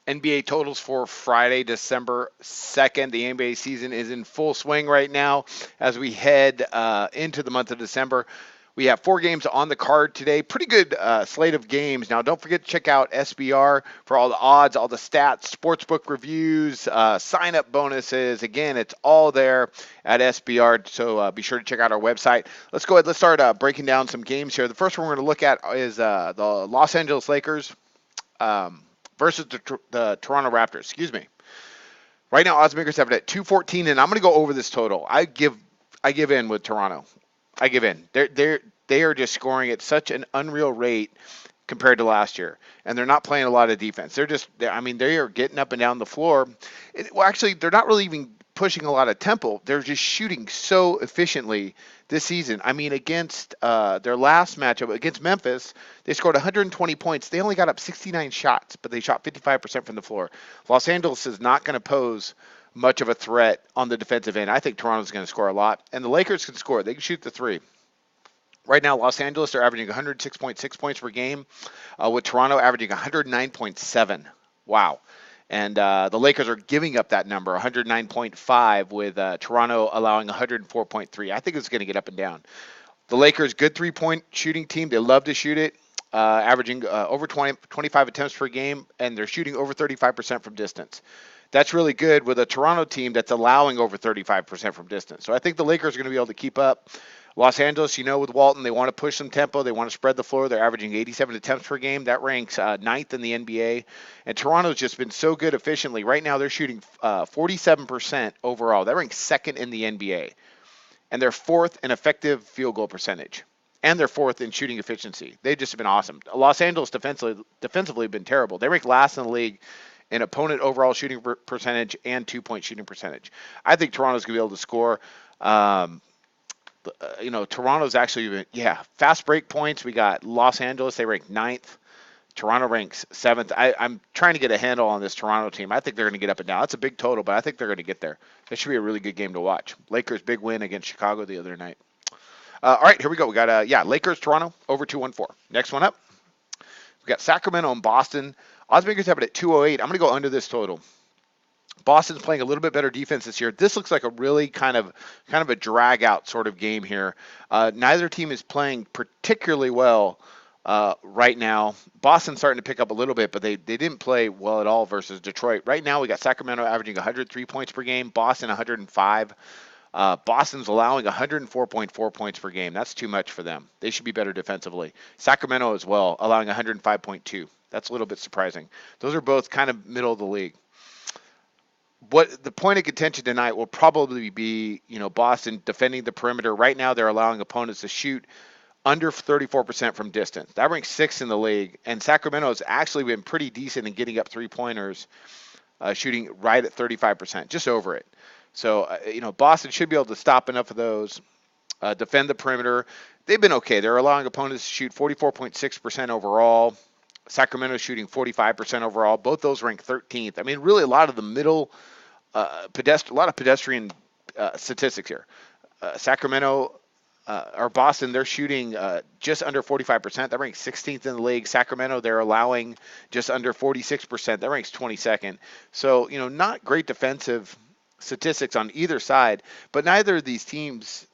NBA totals for Friday, December 2nd. The NBA season is in full swing right now as we head into the month of December. We have 4 games on the card today. Pretty good slate of games. Now, don't forget to check out SBR for all the odds, all the stats, sportsbook reviews, sign-up bonuses. Again, it's all there at SBR, so be sure to check out our website. Let's go ahead. Let's start breaking down some games here. The first one we're going to look at is the Los Angeles Lakers um, versus the Toronto Raptors. Excuse me. Right now, odds makers have it at 214, and I'm going to go over this total. I give in with Toronto. I give in. They are just scoring at such an unreal rate compared to last year, and they're not playing a lot of defense. I mean, they are getting up and down the floor. Well, actually, they're not really even pushing a lot of tempo. They're just shooting so efficiently this season. I mean, against their last matchup against Memphis, they scored 120 points. They only got up 69 shots, but they shot 55% from the floor. Los Angeles is not going to pose much of a threat on the defensive end. I think Toronto's going to score a lot, and the Lakers can score. They can shoot the three. Right now, Los Angeles are averaging 106.6 points per game, with Toronto averaging 109.7. Wow. And the Lakers are giving up that number, 109.5, with Toronto allowing 104.3. I think it's going to get up and down. The Lakers, good three-point shooting team. They love to shoot it, averaging over 25 attempts per game, and they're shooting over 35% from distance. That's really good with a Toronto team that's allowing over 35% from distance. So I think the Lakers are going to be able to keep up. Los Angeles, with Walton, they want to push some tempo. They want to spread the floor. They're averaging 87 attempts per game. That ranks ninth in the NBA. And Toronto's just been so good efficiently. Right now, they're shooting 47% overall. That ranks second in the NBA. And they're fourth in effective field goal percentage. And they're fourth in shooting efficiency. They've just been awesome. Los Angeles defensively have been terrible. They rank last in the league in opponent overall shooting percentage and two-point shooting percentage. I think Toronto's going to be able to score. Toronto's actually been, fast break points. We got Los Angeles. They rank ninth. Toronto ranks seventh. I'm trying to get a handle on this Toronto team. I think they're going to get up and down. That's a big total, but I think they're going to get there. This should be a really good game to watch. Lakers big win against Chicago the other night. All right, here we go. We got Lakers, Toronto, over 214. Next one up. We got Sacramento and Boston. Oddsmakers have it at 208. I'm going to go under this total. Boston's playing a little bit better defense this year. This looks like a really kind of a drag out sort of game here. Neither team is playing particularly well right now. Boston's starting to pick up a little bit, but they didn't play well at all versus Detroit. Right now we got Sacramento averaging 103 points per game, Boston 105. Boston's allowing 104.4 points per game. That's too much for them. They should be better defensively. Sacramento as well, allowing 105.2. That's a little bit surprising. Those are both kind of middle of the league. What the point of contention tonight will probably be, Boston defending the perimeter. Right now, they're allowing opponents to shoot under 34% from distance. That ranks sixth in the league, and Sacramento has actually been pretty decent in getting up three-pointers, shooting right at 35%, just over it. So, Boston should be able to stop enough of those, defend the perimeter. They've been okay. They're allowing opponents to shoot 44.6% overall. Sacramento shooting 45% overall. Both those rank 13th. I mean, really a lot of the middle a lot of pedestrian statistics here. Sacramento or Boston, they're shooting just under 45%. That ranks 16th in the league. Sacramento, they're allowing just under 46%. That ranks 22nd. So, not great defensive statistics on either side, but neither are these teams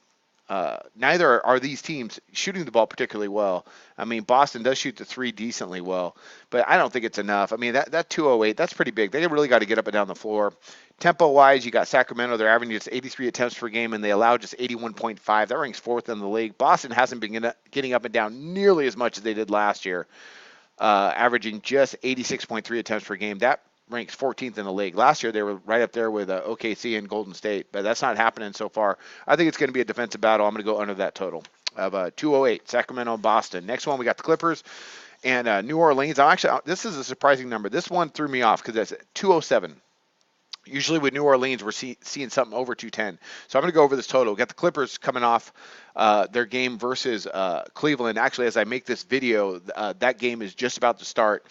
shooting the ball particularly well. I mean, Boston does shoot the three decently well, but I don't think it's enough. I mean, that 208, that's pretty big. They really got to get up and down the floor. Tempo-wise, you got Sacramento. They're averaging just 83 attempts per game, and they allow just 81.5. That ranks fourth in the league. Boston hasn't been getting up and down nearly as much as they did last year, averaging just 86.3 attempts per game. That ranks 14th in the league. Last year, they were right up there with OKC and Golden State, but that's not happening so far. I think it's going to be a defensive battle. I'm going to go under that total of 208, Sacramento and Boston. Next one, we got the Clippers and New Orleans. This is a surprising number. This one threw me off because that's 207. Usually with New Orleans, we're seeing something over 210. So I'm going to go over this total. We got the Clippers coming off their game versus Cleveland. Actually, as I make this video, that game is just about to start.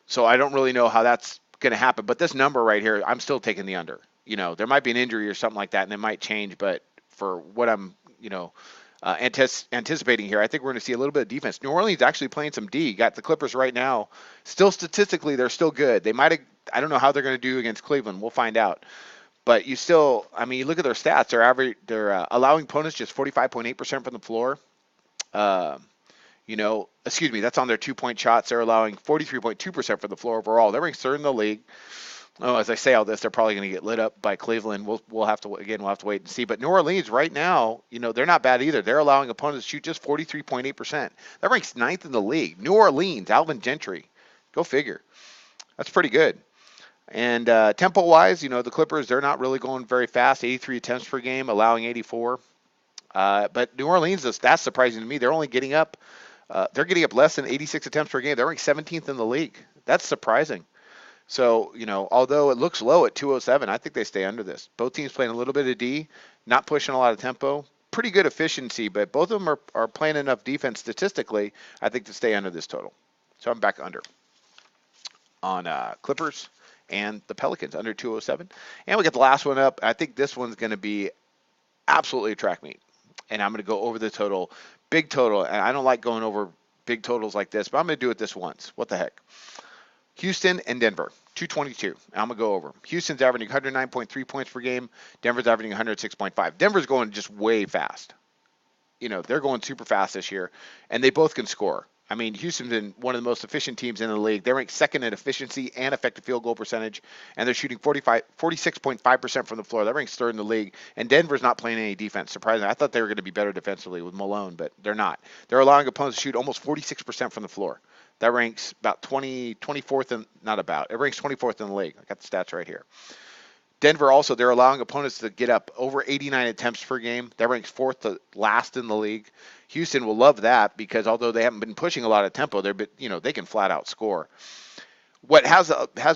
So I don't really know how that's going to happen. But this number right here, I'm still taking the under. There might be an injury or something like that, and it might change. But for what I'm, anticipating here. I think we're going to see a little bit of defense. New Orleans actually playing some D. You got the Clippers right now. Still statistically, they're still good. They might have. I don't know how they're going to do against Cleveland. We'll find out. But you still, I mean, you look at their stats. They're allowing opponents just 45.8% from the floor. Uh, excuse me, that's on their 2-point shots. They're allowing 43.2% from the floor overall. They're ranked third in the league. Oh, as I say all this, they're probably going to get lit up by Cleveland. We'll have to wait and see. But New Orleans right now, they're not bad either. They're allowing opponents to shoot just 43.8%. That ranks ninth in the league. New Orleans, Alvin Gentry, go figure. That's pretty good. And tempo-wise, the Clippers, they're not really going very fast. 83 attempts per game, allowing 84. But New Orleans, that's surprising to me. They're only getting up. They're getting up less than 86 attempts per game. They're ranked 17th in the league. That's surprising. So, although it looks low at 207, I think they stay under this. Both teams playing a little bit of D, not pushing a lot of tempo. Pretty good efficiency, but both of them are playing enough defense statistically, I think, to stay under this total. So I'm back under on Clippers and the Pelicans under 207. And we got the last one up. I think this one's going to be absolutely a track meet. And I'm going to go over the total, big total. And I don't like going over big totals like this, but I'm going to do it this once. What the heck? Houston and Denver, 222. I'm going to go over. Houston's averaging 109.3 points per game. Denver's averaging 106.5. Denver's going just way fast. They're going super fast this year, and they both can score. I mean, Houston's been one of the most efficient teams in the league. They're ranked second in efficiency and effective field goal percentage, and they're shooting 46.5% from the floor. That ranks third in the league, and Denver's not playing any defense. Surprisingly, I thought they were going to be better defensively with Malone, but they're not. They're allowing opponents to shoot almost 46% from the floor. That ranks about 24th, and not about. It ranks 24th in the league. I got the stats right here. Denver also, they're allowing opponents to get up over 89 attempts per game. That ranks fourth to last in the league. Houston will love that because although they haven't been pushing a lot of tempo, they can flat out score. What has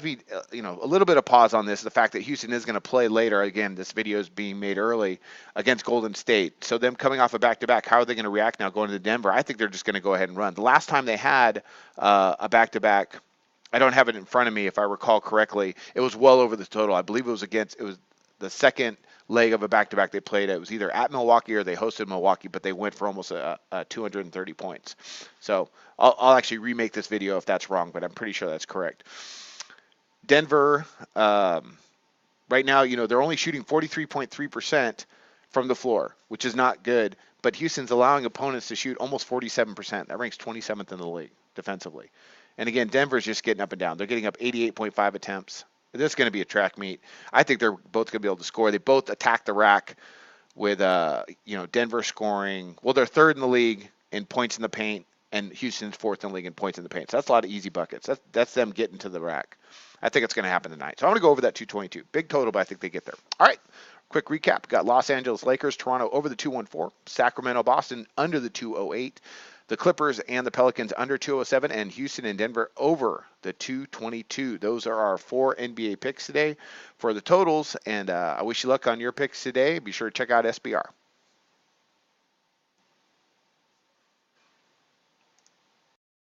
me, a little bit of pause on this is the fact that Houston is going to play later. Again, this video is being made early against Golden State. So them coming off a back-to-back, how are they going to react now going to Denver? I think they're just going to go ahead and run. The last time they had a back-to-back, I don't have it in front of me if I recall correctly, it was well over the total. I believe it was the second leg of a back-to-back they played. It was either at Milwaukee or they hosted Milwaukee, but they went for almost 230 points. So I'll actually remake this video if that's wrong, but I'm pretty sure that's correct. Denver, right now, they're only shooting 43.3% from the floor, which is not good, but Houston's allowing opponents to shoot almost 47%. That ranks 27th in the league defensively. And again, Denver's just getting up and down. They're getting up 88.5 attempts. This is going to be a track meet. I think they're both going to be able to score. They both attack the rack with, Denver scoring. Well, they're third in the league in points in the paint, and Houston's fourth in the league in points in the paint. So that's a lot of easy buckets. That's them getting to the rack. I think it's going to happen tonight. So I'm going to go over that 222. Big total, but I think they get there. All right. Quick recap. Got Los Angeles Lakers, Toronto over the 214, Sacramento, Boston under the 208. The Clippers and the Pelicans under 207, and Houston and Denver over the 222. Those are our 4 NBA picks today for the totals, and I wish you luck on your picks today. Be sure to check out SBR.